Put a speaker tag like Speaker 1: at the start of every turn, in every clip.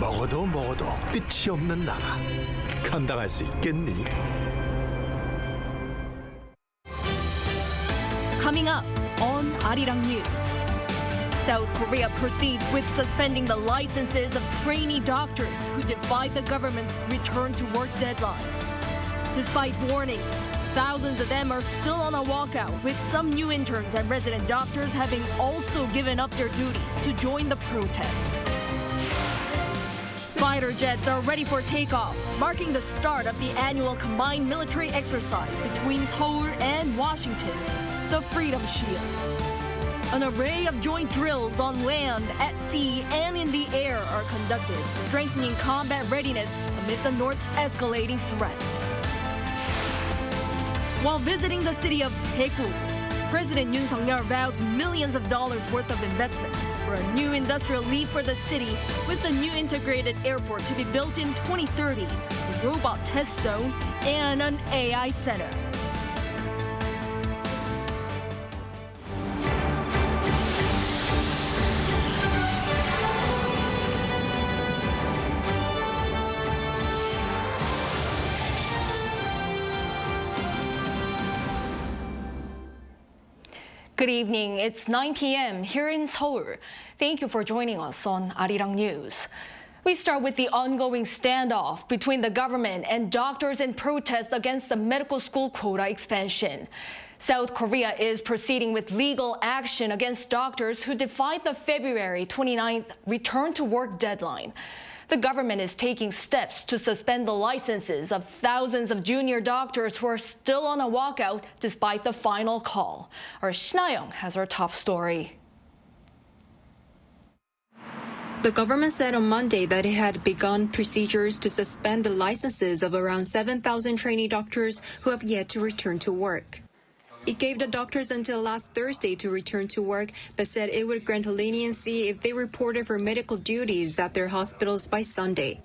Speaker 1: 먹어도 먹어도 끝이 없는 나라. 감당할 수 있겠니?
Speaker 2: Coming up on Arirang News. South Korea proceeds with suspending the licenses of trainee doctors who defied the government's return-to-work deadline. Despite warnings, thousands of them are still on a walkout, with some new interns and resident doctors having also given up their duties to join the protest. Fighter jets are ready for takeoff, marking the start of the annual combined military exercise between Seoul and Washington, the Freedom Shield. An array of joint drills on land, at sea, and in the air are conducted, strengthening combat readiness amid the North's escalating threats. While visiting the city of Daegu, President Yoon vows millions of dollars worth of investments for a new industrial lead for the city, with the new integrated airport to be built in 2030, a robot test zone, and an AI center. Good evening. It's 9 p.m. here in Seoul. Thank you for joining us on Arirang News. We start with the ongoing standoff between the government and doctors in protest against the medical school quota expansion. South Korea is proceeding with legal action against doctors who defied the February 29th return-to-work deadline. The government is taking steps to suspend the licenses of thousands of junior doctors who are still on a walkout despite the final call. Our Shin-young has our top story.
Speaker 3: The government said on Monday that it had begun procedures to suspend the licenses of around 7,000 trainee doctors who have yet to return to work. It gave the doctors until last Thursday to return to work, but said it would grant leniency if they reported for medical duties at their hospitals by Sunday.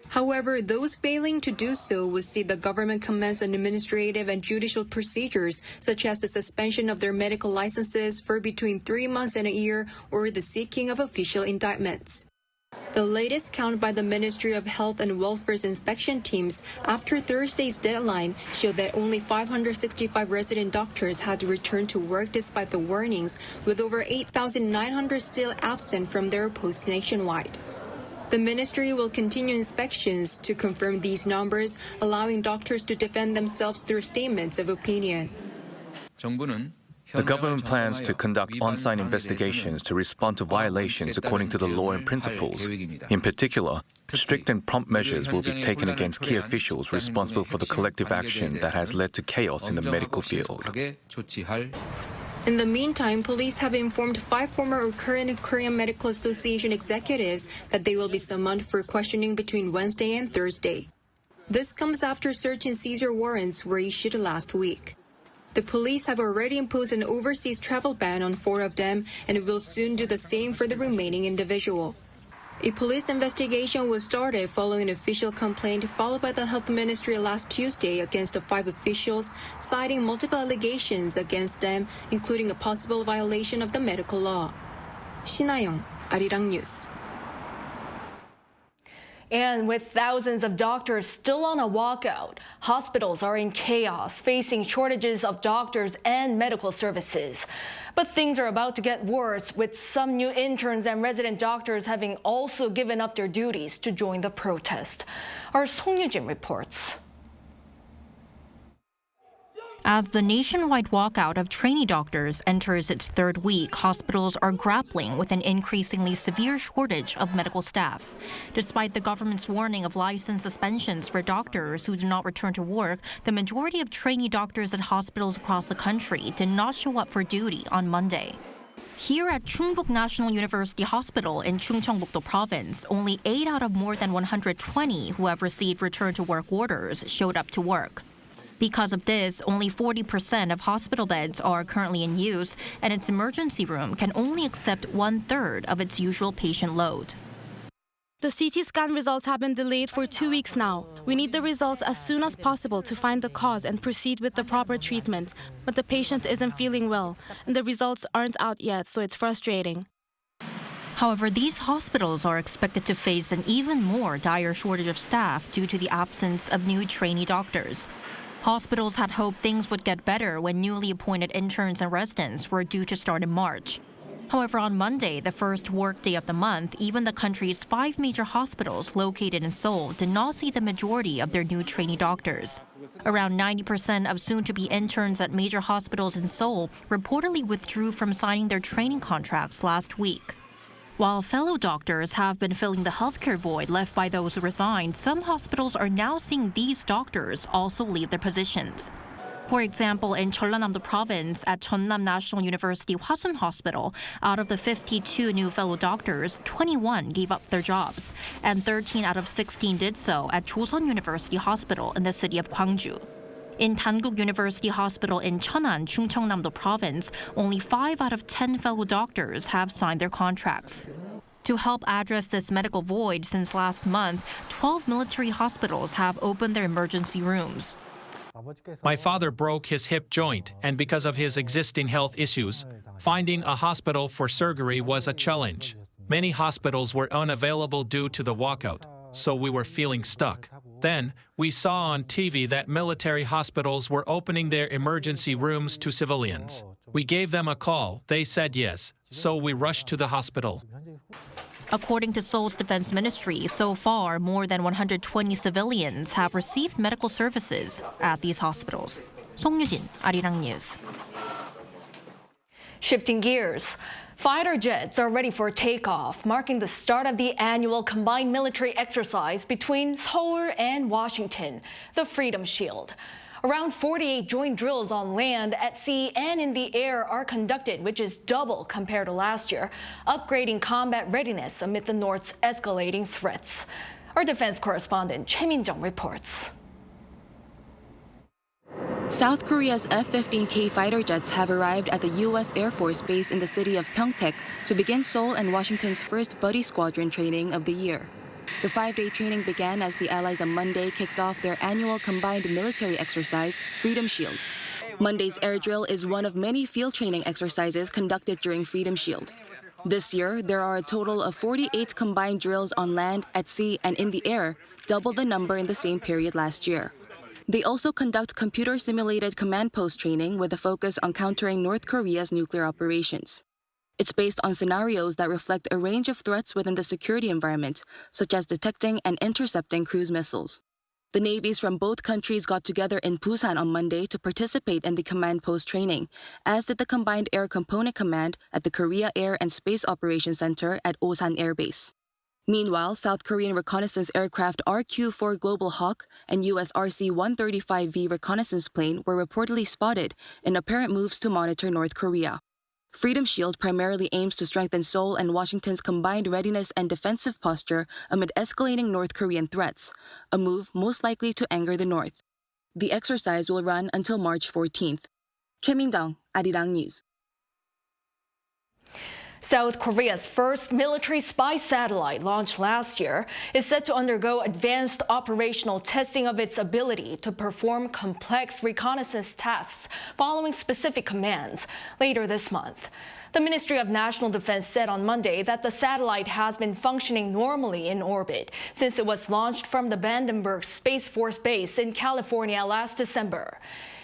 Speaker 3: However, those failing to do so would see the government commence administrative and judicial procedures, such as the suspension of their medical licenses for between 3 months and a year, or the seeking of official indictments. The latest count by the Ministry of Health and Welfare's inspection teams after Thursday's deadline showed that only 565 resident doctors had returned to work despite the warnings, with over 8,900 still absent from their posts nationwide. The ministry will continue inspections to confirm these numbers, allowing doctors to defend themselves through statements of opinion.
Speaker 4: The government plans to conduct on-site investigations to respond to violations according to the law and principles. In particular, strict and prompt measures will be taken against key officials responsible for the collective action that has led to chaos in the medical field.
Speaker 3: In the meantime, police have informed 5 former or current Korean Medical Association executives that they will be summoned for questioning between Wednesday and Thursday. This comes after search and seizure warrants were issued last week. The police have already imposed an overseas travel ban on 4 of them and will soon do the same for the remaining individual. A police investigation was started following an official complaint filed by the Health Ministry last Tuesday against the 5 officials, citing multiple allegations against them, including a possible violation of the medical law. Shin-young, Arirang News.
Speaker 2: And with thousands of doctors still on a walkout, hospitals are in chaos, facing shortages of doctors and medical services. But things are about to get worse, with some new interns and resident doctors having also given up their duties to join the protest. Our Song Yu-jin reports.
Speaker 5: As the nationwide walkout of trainee doctors enters its 3rd week, hospitals are grappling with an increasingly severe shortage of medical staff. Despite the government's warning of license suspensions for doctors who do not return to work, the majority of trainee doctors at hospitals across the country did not show up for duty on Monday. Here at Chungbuk National University Hospital in Chungcheongbuk-do Province, only 8 out of more than 120 who have received return-to-work orders showed up to work. Because of this, only 40% of hospital beds are currently in use, and its emergency room can only accept 1/3 of its usual patient load.
Speaker 6: The CT scan results have been delayed for 2 weeks now. We need the results as soon as possible to find the cause and proceed with the proper treatment. But the patient isn't feeling well, and the results aren't out yet, so it's frustrating.
Speaker 5: However, these hospitals are expected to face an even more dire shortage of staff due to the absence of new trainee doctors. Hospitals had hoped things would get better when newly appointed interns and residents were due to start in March. However, on Monday, the first workday of the month, even the country's 5 major hospitals located in Seoul did not see the majority of their new trainee doctors. Around 90% of soon-to-be interns at major hospitals in Seoul reportedly withdrew from signing their training contracts last week. While fellow doctors have been filling the healthcare void left by those who resigned, some hospitals are now seeing these doctors also leave their positions. For example, in Jeollanam-do province at Jeonnam National University Hwasun Hospital, out of the 52 new fellow doctors, 21 gave up their jobs, and 13 out of 16 did so at Joseon University Hospital in the city of Gwangju. In Daegu University Hospital in Cheonan, Chungcheongnam-do province, only 5 out of 10 fellow doctors have signed their contracts. To help address this medical void, since last month, 12 military hospitals have opened their emergency rooms.
Speaker 7: My father broke his hip joint, and because of his existing health issues, finding a hospital for surgery was a challenge. Many hospitals were unavailable due to the walkout, so we were feeling stuck. Then, we saw on TV that military hospitals were opening their emergency rooms to civilians. We gave them a call, they said yes, so we rushed to the hospital.
Speaker 5: According to Seoul's defense ministry, so far, more than 120 civilians have received medical services at these hospitals. 송유진, Arirang News.
Speaker 2: Shifting gears. Fighter jets are ready for takeoff, marking the start of the annual combined military exercise between Seoul and Washington, the Freedom Shield. Around 48 joint drills on land, at sea, and in the air are conducted, which is double compared to last year, upgrading combat readiness amid the North's escalating threats. Our defense correspondent Choi Min-jung reports.
Speaker 8: South Korea's F-15K fighter jets have arrived at the U.S. Air Force Base in the city of Pyeongtaek to begin Seoul and Washington's first buddy squadron training of the year. The 5-day training began as the Allies on Monday kicked off their annual combined military exercise, Freedom Shield. Monday's air drill is one of many field training exercises conducted during Freedom Shield. This year, there are a total of 48 combined drills on land, at sea, and in the air, double the number in the same period last year. They also conduct computer-simulated command post training with a focus on countering North Korea's nuclear operations. It's based on scenarios that reflect a range of threats within the security environment, such as detecting and intercepting cruise missiles. The navies from both countries got together in Busan on Monday to participate in the command post training, as did the Combined Air Component Command at the Korea Air and Space Operations Center at Osan Air Base. Meanwhile, South Korean reconnaissance aircraft RQ-4 Global Hawk and US RC-135V reconnaissance plane were reportedly spotted in apparent moves to monitor North Korea. Freedom Shield primarily aims to strengthen Seoul and Washington's combined readiness and defensive posture amid escalating North Korean threats, a move most likely to anger the North. The exercise will run until March 14th. Choi Min-jung, Arirang News.
Speaker 2: South Korea's first military spy satellite, launched last year, is set to undergo advanced operational testing of its ability to perform complex reconnaissance tasks following specific commands later this month. The Ministry of National Defense said on Monday that the satellite has been functioning normally in orbit since it was launched from the Vandenberg Space Force Base in California last December.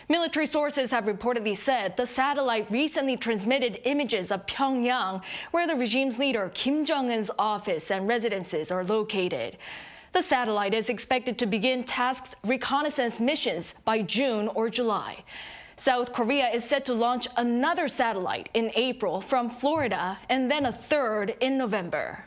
Speaker 2: Military sources have reportedly said the satellite recently transmitted images of Pyongyang, where the regime's leader Kim Jong-un's office and residences are located. The satellite is expected to begin tasked reconnaissance missions by June or July. South Korea is set to launch another satellite in April from Florida and then a third in November.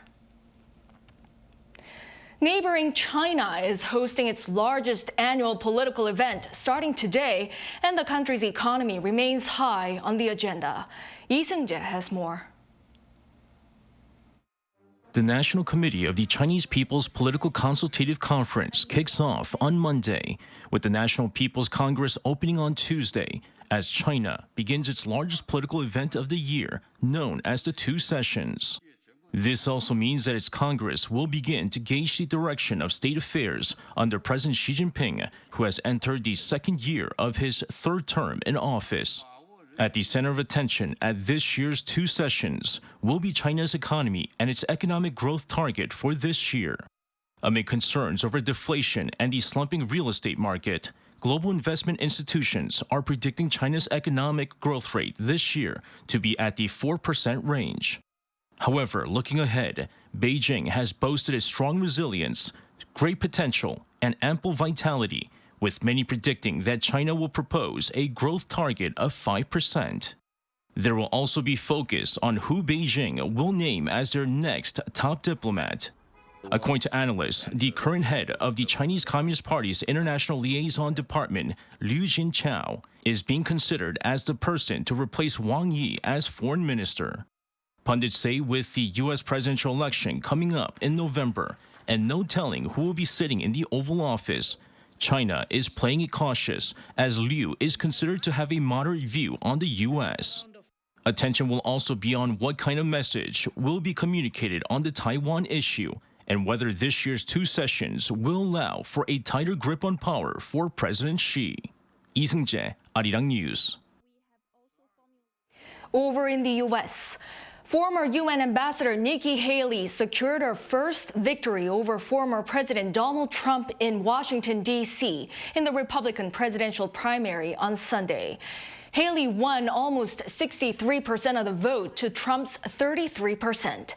Speaker 2: Neighboring China is hosting its largest annual political event starting today, and the country's economy remains high on the agenda. Lee Seung-jae has more.
Speaker 9: The National Committee of the Chinese People's Political Consultative Conference kicks off on Monday, with the National People's Congress opening on Tuesday, as China begins its largest political event of the year, known as the Two Sessions. This also means that its Congress will begin to gauge the direction of state affairs under President Xi Jinping, who has entered the second year of his third term in office. At the center of attention at this year's two sessions will be China's economy and its economic growth target for this year. Amid concerns over deflation and the slumping real estate market, global investment institutions are predicting China's economic growth rate this year to be at the 4% range. However, looking ahead, Beijing has boasted a strong resilience, great potential, and ample vitality, with many predicting that China will propose a growth target of 5%. There will also be focus on who Beijing will name as their next top diplomat. According to analysts, the current head of the Chinese Communist Party's International Liaison Department, Liu Jinchao, is being considered as the person to replace Wang Yi as foreign minister. Pundits say with the U.S. presidential election coming up in November and no telling who will be sitting in the Oval Office, China is playing it cautious as Liu is considered to have a moderate view on the U.S. Attention will also be on what kind of message will be communicated on the Taiwan issue and whether this year's two sessions will allow for a tighter grip on power for President Xi. Lee Seung-jae, Arirang News.
Speaker 2: Over in the U.S., former UN Ambassador Nikki Haley secured her first victory over former President Donald Trump in Washington, D.C. in the Republican presidential primary on Sunday. Haley won almost 63% of the vote to Trump's 33%.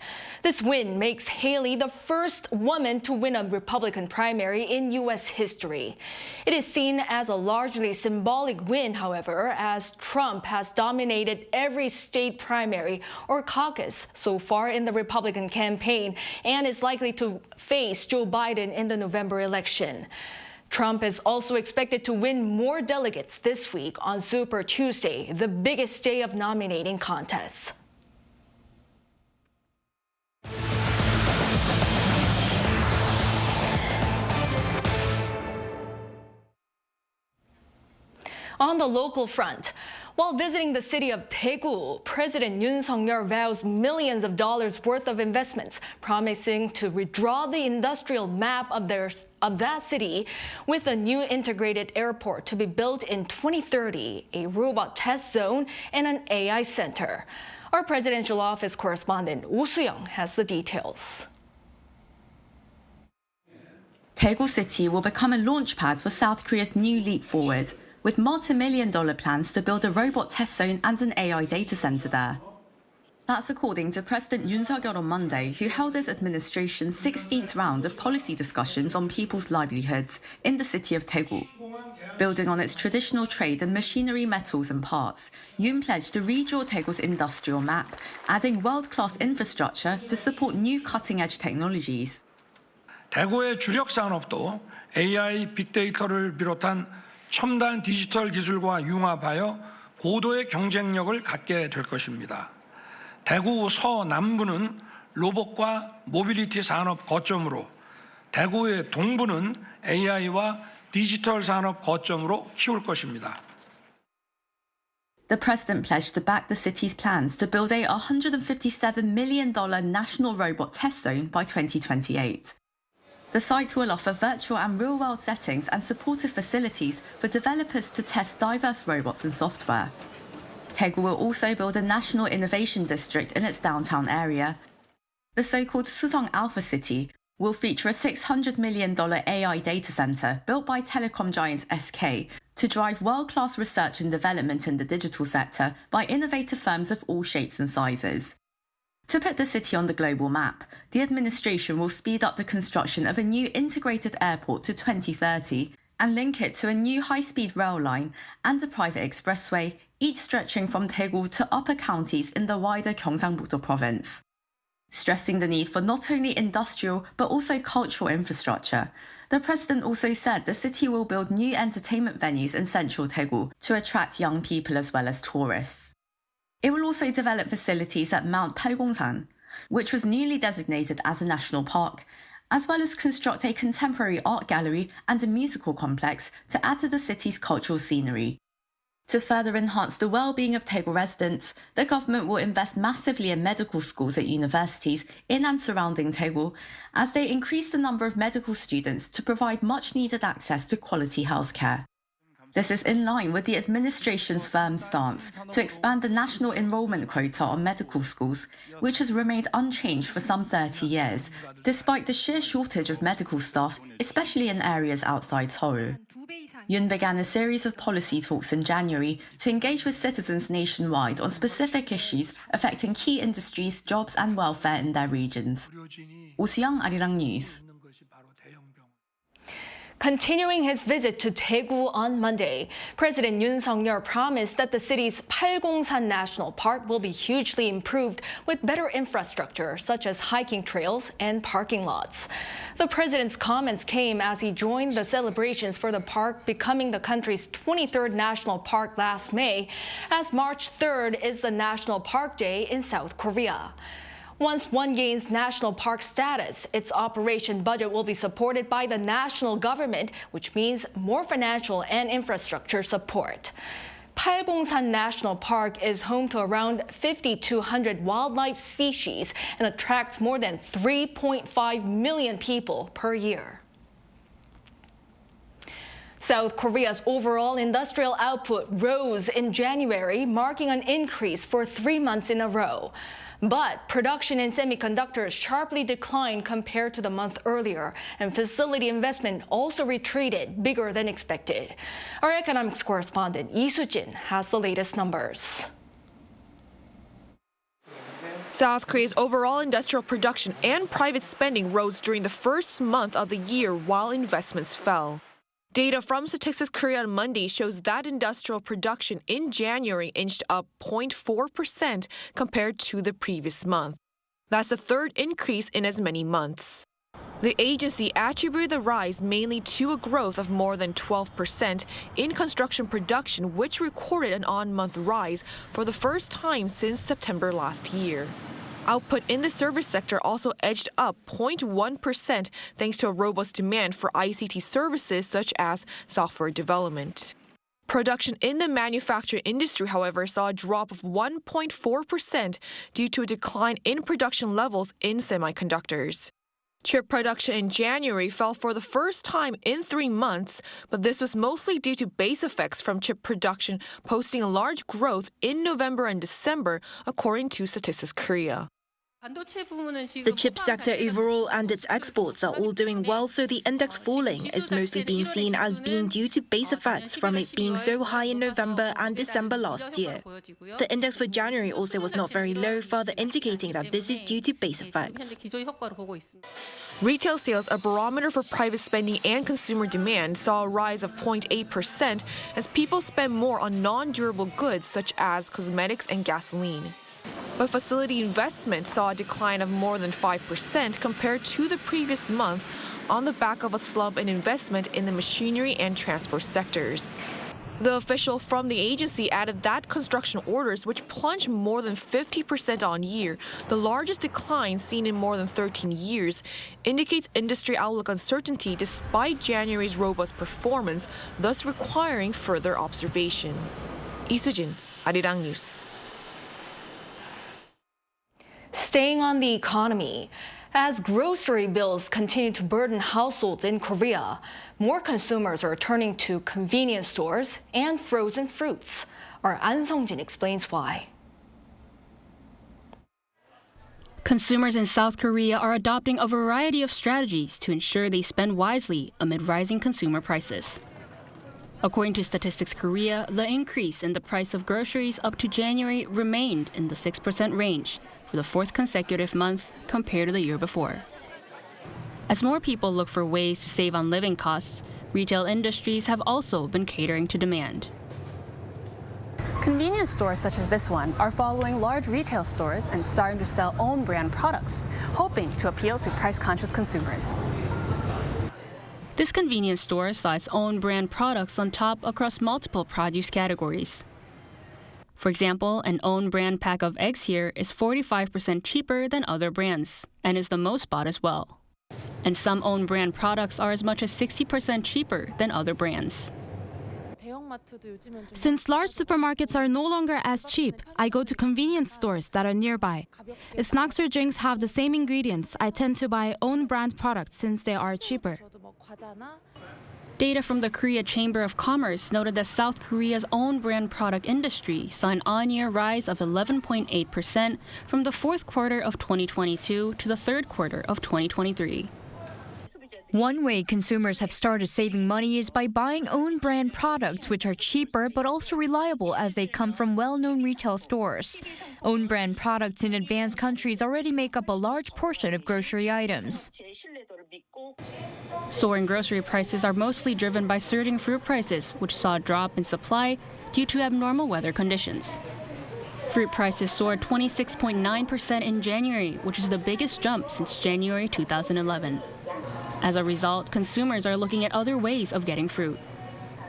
Speaker 2: This win makes Haley the first woman to win a Republican primary in U.S. history. It is seen as a largely symbolic win, however, as Trump has dominated every state primary or caucus so far in the Republican campaign and is likely to face Joe Biden in the November election. Trump is also expected to win more delegates this week on Super Tuesday, the biggest day of nominating contests. On the local front, while visiting the city of Daegu, President Yoon Suk-yeol vows millions of dollars worth of investments, promising to redraw the industrial map of that city with a new integrated airport to be built in 2030, a robot test zone, and an AI center. Our presidential office correspondent Oh Soo-young has the details.
Speaker 10: Daegu City will become a launchpad for South Korea's new leap forward, with multi-million-dollar plans to build a robot test zone and an AI data center there. That's according to President Yoon Suk-yeol on Monday, who held his administration's 16th round of policy discussions on people's livelihoods in the city of Daegu. Building on its traditional trade in machinery, metals and parts, Yoon pledged to redraw Daegu's industrial map, adding world-class infrastructure to support new cutting-edge technologies.
Speaker 11: 대구의 주력 산업도 AI, 빅데이터를 비롯한 첨단 디지털 기술과 융합하여 고도의 경쟁력을 갖게 될 것입니다. 대구 서남부는 로봇과 모빌리티 산업 거점으로, 대구의 동부는 AI와 디지털 산업 거점으로 키울 것입니다.
Speaker 10: The president pledged to back the city's plans to build a $157 million national robot test zone by 2028. The site will offer virtual and real-world settings and supportive facilities for developers to test diverse robots and software. Daegu will also build a national innovation district in its downtown area. The so-called Susong Alpha City will feature a $600 million AI data center built by telecom giant SK to drive world-class research and development in the digital sector by innovative firms of all shapes and sizes. To put the city on the global map, the administration will speed up the construction of a new integrated airport to 2030 and link it to a new high-speed rail line and a private expressway, each stretching from Daegu to upper counties in the wider Gyeongsangbuk-do province. Stressing the need for not only industrial but also cultural infrastructure, the president also said the city will build new entertainment venues in central Daegu to attract young people as well as tourists. It will also develop facilities at Mount Palgongsan, which was newly designated as a national park, as well as construct a contemporary art gallery and a musical complex to add to the city's cultural scenery. To further enhance the well-being of Daegu residents, the government will invest massively in medical schools at universities in and surrounding Daegu, as they increase the number of medical students to provide much-needed access to quality healthcare. This is in line with the administration's firm stance to expand the national enrollment quota on medical schools, which has remained unchanged for some 30 years, despite the sheer shortage of medical staff, especially in areas outside Seoul. Yoon began a series of policy talks in January to engage with citizens nationwide on specific issues affecting key industries, jobs and welfare in their regions. 오수영, Arirang News.
Speaker 2: Continuing his visit to Daegu on Monday, President Yoon Suk-yeol promised that the city's Palgongsan National Park will be hugely improved with better infrastructure such as hiking trails and parking lots. The president's comments came as he joined the celebrations for the park becoming the country's 23rd national park last May, as March 3rd is the National Park Day in South Korea. Once one gains national park status, its operation budget will be supported by the national government, which means more financial and infrastructure support. Palgongsan National Park is home to around 5,200 wildlife species and attracts more than 3.5 million people per year. South Korea's overall industrial output rose in January, marking an increase for 3 months in a row. But production in semiconductors sharply declined compared to the month earlier, and facility investment also retreated bigger than expected. Our economics correspondent Lee Soo-jin has the latest numbers.
Speaker 12: South Korea's overall industrial production and private spending rose during the first month of the year while investments fell. Data from Statistics Korea on Monday shows that industrial production in January inched up 0.4% compared to the previous month. That's the third increase in as many months. The agency attributed the rise mainly to a growth of more than 12% in construction production, which recorded an on-month rise for the first time since September last year. Output in the service sector also edged up 0.1% thanks to a robust demand for ICT services such as software development. Production in the manufacturing industry, however, saw a drop of 1.4% due to a decline in production levels in semiconductors. Chip production in January fell for the first time in 3 months, but this was mostly due to base effects from chip production posting a large growth in November and December, according to Statistics Korea.
Speaker 13: The chip sector overall and its exports are all doing well, so the index falling is mostly being seen as being due to base effects from it being so high in November and December last year. The index for January also was not very low, further indicating that this is due to base effects.
Speaker 12: Retail sales, a barometer for private spending and consumer demand, saw a rise of 0.8% as people spent more on non-durable goods such as cosmetics and gasoline. But facility investment saw a decline of more than 5% compared to the previous month on the back of a slump in investment in the machinery and transport sectors. The official from the agency added that construction orders, which plunged more than 50% on year, the largest decline seen in more than 13 years, indicates industry outlook uncertainty despite January's robust performance, thus requiring further observation. Lee Soo-jin, Arirang News.
Speaker 2: Staying on the economy, as grocery bills continue to burden households in Korea, more consumers are turning to convenience stores and frozen fruits. Our An Sung-jin explains why.
Speaker 14: Consumers in South Korea are adopting a variety of strategies to ensure they spend wisely amid rising consumer prices. According to Statistics Korea, the increase in the price of groceries up to January remained in the 6% range for the fourth consecutive month compared to the year before. As more people look for ways to save on living costs, retail industries have also been catering to demand.
Speaker 15: Convenience stores such as this one are following large retail stores and starting to sell own brand products, hoping to appeal to price-conscious consumers.
Speaker 14: This convenience store saw its own brand products on top across multiple produce categories. For example, an own brand pack of eggs here is 45% cheaper than other brands and is the most bought as well. And some own brand products are as much as 60% cheaper than other brands.
Speaker 6: Since large supermarkets are no longer as cheap, I go to convenience stores that are nearby. If snacks or drinks have the same ingredients, I tend to buy own brand products since they are cheaper.
Speaker 14: Data from the Korea Chamber of Commerce noted that South Korea's own brand product industry saw an on-year rise of 11.8% from the fourth quarter of 2022 to the third quarter of 2023.
Speaker 16: One way consumers have started saving money is by buying own brand products, which are cheaper but also reliable as they come from well-known retail stores. Own brand products in advanced countries already make up a large portion of grocery items.
Speaker 14: Soaring grocery prices are mostly driven by surging fruit prices, which saw a drop in supply due to abnormal weather conditions. Fruit prices soared 26.9% in January, which is the biggest jump since January 2011. As a result, consumers are looking at other ways of getting fruit.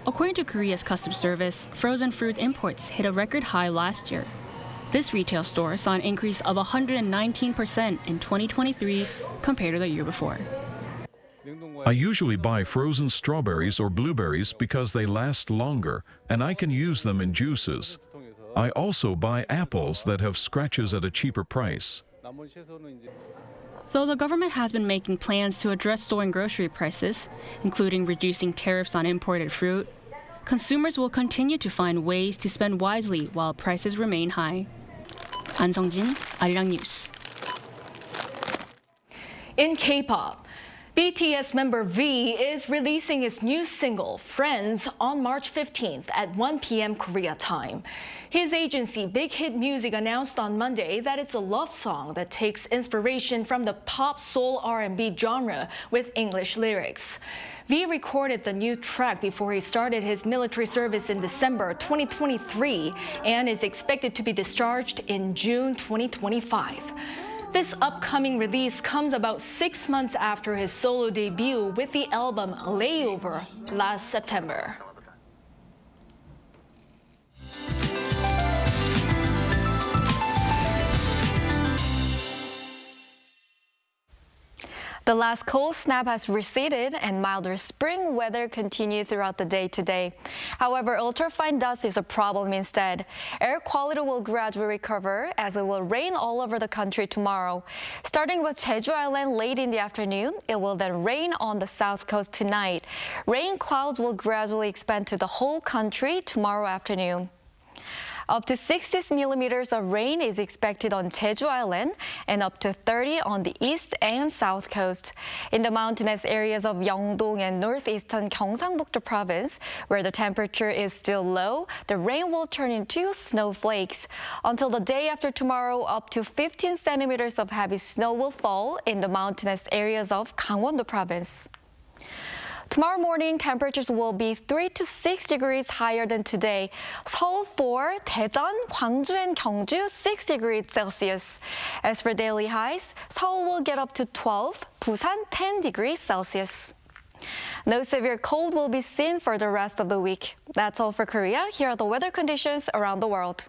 Speaker 14: According to Korea's Customs Service, frozen fruit imports hit a record high last year. This retail store saw an increase of 119% in 2023 compared to the year before.
Speaker 17: I usually buy frozen strawberries or blueberries because they last longer and I can use them in juices. I also buy apples that have scratches at a cheaper price.
Speaker 14: Though the government has been making plans to address soaring grocery prices, including reducing tariffs on imported fruit, consumers will continue to find ways to spend wisely while prices remain high. An Sung-jin, Arirang News.
Speaker 2: In K-pop, BTS member V is releasing his new single, Friends, on March 15th at 1 p.m. Korea time. His agency, Big Hit Music, announced on Monday that it's a love song that takes inspiration from the pop soul R&B genre with English lyrics. V recorded the new track before he started his military service in December 2023 and is expected to be discharged in June 2025. This upcoming release comes about 6 months after his solo debut with the album Layover last September.
Speaker 18: The last cold snap has receded and milder spring weather continued throughout the day today. However, ultrafine dust is a problem instead. Air quality will gradually recover as it will rain all over the country tomorrow. Starting with Jeju Island late in the afternoon, it will then rain on the south coast tonight. Rain clouds will gradually expand to the whole country tomorrow afternoon. Up to 60 millimeters of rain is expected on Jeju Island and up to 30 on the east and south coast. In the mountainous areas of Yeongdong and northeastern Gyeongsangbuk-do province, where the temperature is still low, the rain will turn into snowflakes. Until the day after tomorrow, up to 15 centimeters of heavy snow will fall in the mountainous areas of Gangwon-do province. Tomorrow morning, temperatures will be 3 to 6 degrees higher than today. Seoul 4, Daejeon, Gwangju, and Gyeongju 6 degrees Celsius. As for daily highs, Seoul will get up to 12, Busan 10 degrees Celsius. No severe cold will be seen for the rest of the week. That's all for Korea. Here are the weather conditions around the world.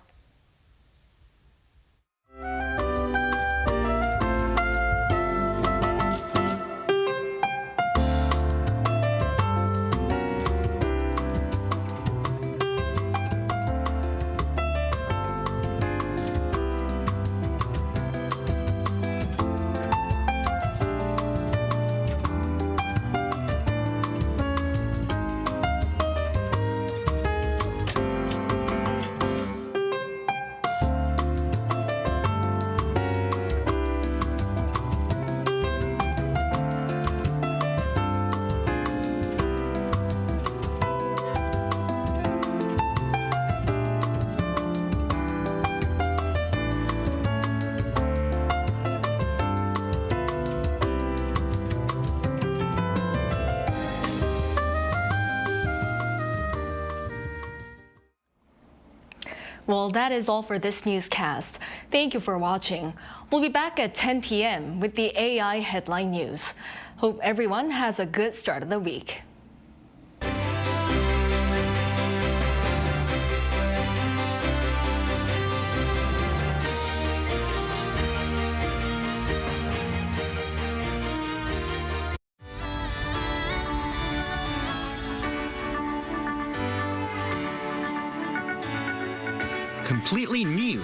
Speaker 2: Well, that is all for this newscast. Thank you for watching. We'll be back at 10 p.m. with the AI headline news. Hope everyone has a good start of the week.
Speaker 19: Completely new